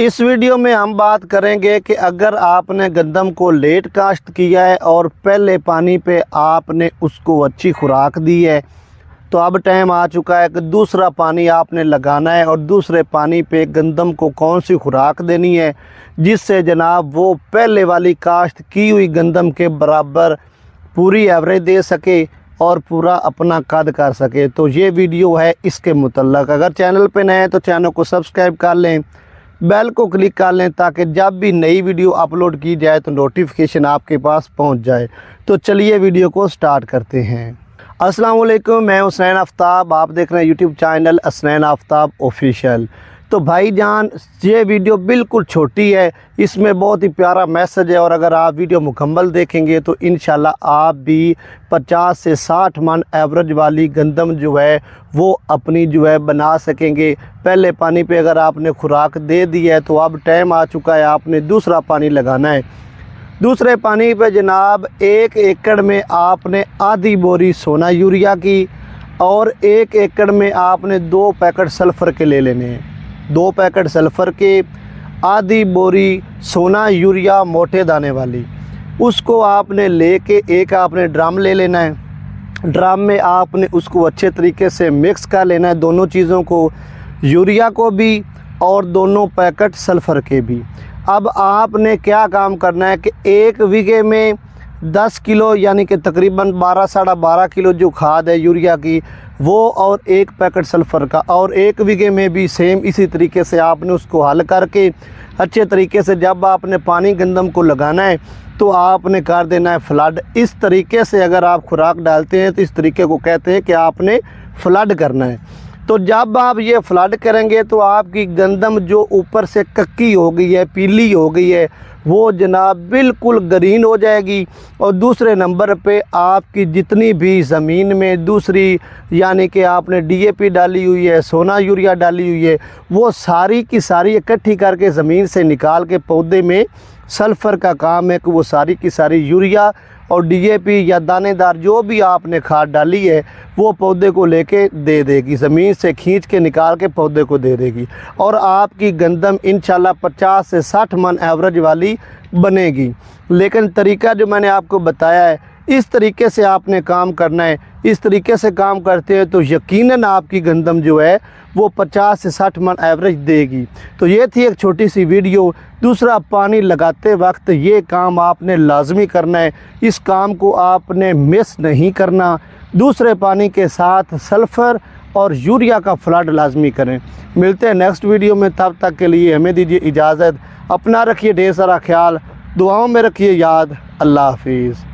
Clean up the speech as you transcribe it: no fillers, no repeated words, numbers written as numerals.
इस वीडियो में हम बात करेंगे कि अगर आपने गंदम को लेट काश्त किया है और पहले पानी पे आपने उसको अच्छी खुराक दी है, तो अब टाइम आ चुका है कि दूसरा पानी आपने लगाना है और दूसरे पानी पे गंदम को कौन सी खुराक देनी है जिससे जनाब वो पहले वाली काश्त की हुई गंदम के बराबर पूरी एवरेज दे सके और पूरा अपना कद कर सके। तो ये वीडियो है इसके मुतल्लक। अगर चैनल पे नए हैं तो चैनल को सब्सक्राइब कर लें, बेल को क्लिक कर लें ताकि जब भी नई वीडियो अपलोड की जाए तो नोटिफिकेशन आपके पास पहुंच जाए। तो चलिए वीडियो को स्टार्ट करते हैं। अस्सलाम वालेकुम, मैं हुसैन आफ्ताब, आप देख रहे हैं YouTube channel Hussain Aftab official. तो भाईजान, ये वीडियो बिल्कुल छोटी है, इसमें बहुत ही प्यारा मैसेज है और अगर आप वीडियो मुकम्मल देखेंगे तो इंशाल्लाह आप भी 50 से 60 मन एवरेज वाली गंदम जो है वो अपनी जो है बना सकेंगे। पहले पानी पे अगर आपने खुराक दे दी है तो अब टाइम आ चुका है आपने दूसरा पानी लगाना है। दूसरे पानी पे जनाब 1 एकड़ में आपने आधी बोरी सोना यूरिया की और 1 एकड़ में आपने 2 पैकेट सल्फ़र के ले लेने हैं। 2 पैकेट सल्फ़र के, आधी बोरी सोना यूरिया मोटे दाने वाली, उसको आपने लेके एक आपने ड्रम ले लेना है। ड्रम में आपने उसको अच्छे तरीके से मिक्स कर लेना है, दोनों चीज़ों को, यूरिया को भी और दोनों पैकेट सल्फ़र के भी। अब आपने क्या काम करना है कि 1 बीघे में 10 किलो यानी कि तकरीबन 12 साढ़े 12 किलो जो खाद है यूरिया की वो और 1 पैकेट सल्फ़र का, और 1 बीघे में भी सेम इसी तरीके से आपने उसको हल करके अच्छे तरीके से जब आपने पानी गंदम को लगाना है तो आपने कर देना है फ्लड। इस तरीके से अगर आप खुराक डालते हैं तो इस तरीके को कहते हैं कि आपने फ्लड करना है। तो जब आप ये फ्लड करेंगे तो आपकी गंदम जो ऊपर से कक्की हो गई है, पीली हो गई है, वो जनाब बिल्कुल ग्रीन हो जाएगी। और दूसरे नंबर पे आपकी जितनी भी ज़मीन में दूसरी यानी कि आपने डीएपी डाली हुई है, सोना यूरिया डाली हुई है, वो सारी की सारी इकट्ठी करके ज़मीन से निकाल के पौधे में सल्फ़र का काम है कि वो सारी की सारी यूरिया और डीएपी या दानेदार जो भी आपने खाद डाली है वो पौधे को लेके दे देगी, ज़मीन से खींच के निकाल के पौधे को दे देगी और आपकी गंदम इंशाल्लाह 50 से 60 मन एवरेज वाली बनेगी। लेकिन तरीका जो मैंने आपको बताया है इस तरीके से आपने काम करना है। इस तरीके से काम करते हैं तो यकीनन आपकी गंदम जो है वो 50 से 60 मन एवरेज देगी। तो ये थी एक छोटी सी वीडियो। दूसरा, पानी लगाते वक्त ये काम आपने लाजमी करना है, इस काम को आपने मिस नहीं करना। दूसरे पानी के साथ सल्फ़र और यूरिया का फ्लड लाजमी करें। मिलते हैं नेक्स्ट वीडियो में, तब तक के लिए हमें दीजिए इजाज़त। अपना रखिए ढेर सारा ख्याल, दुआओं में रखिए याद। अल्लाह हाफिज़।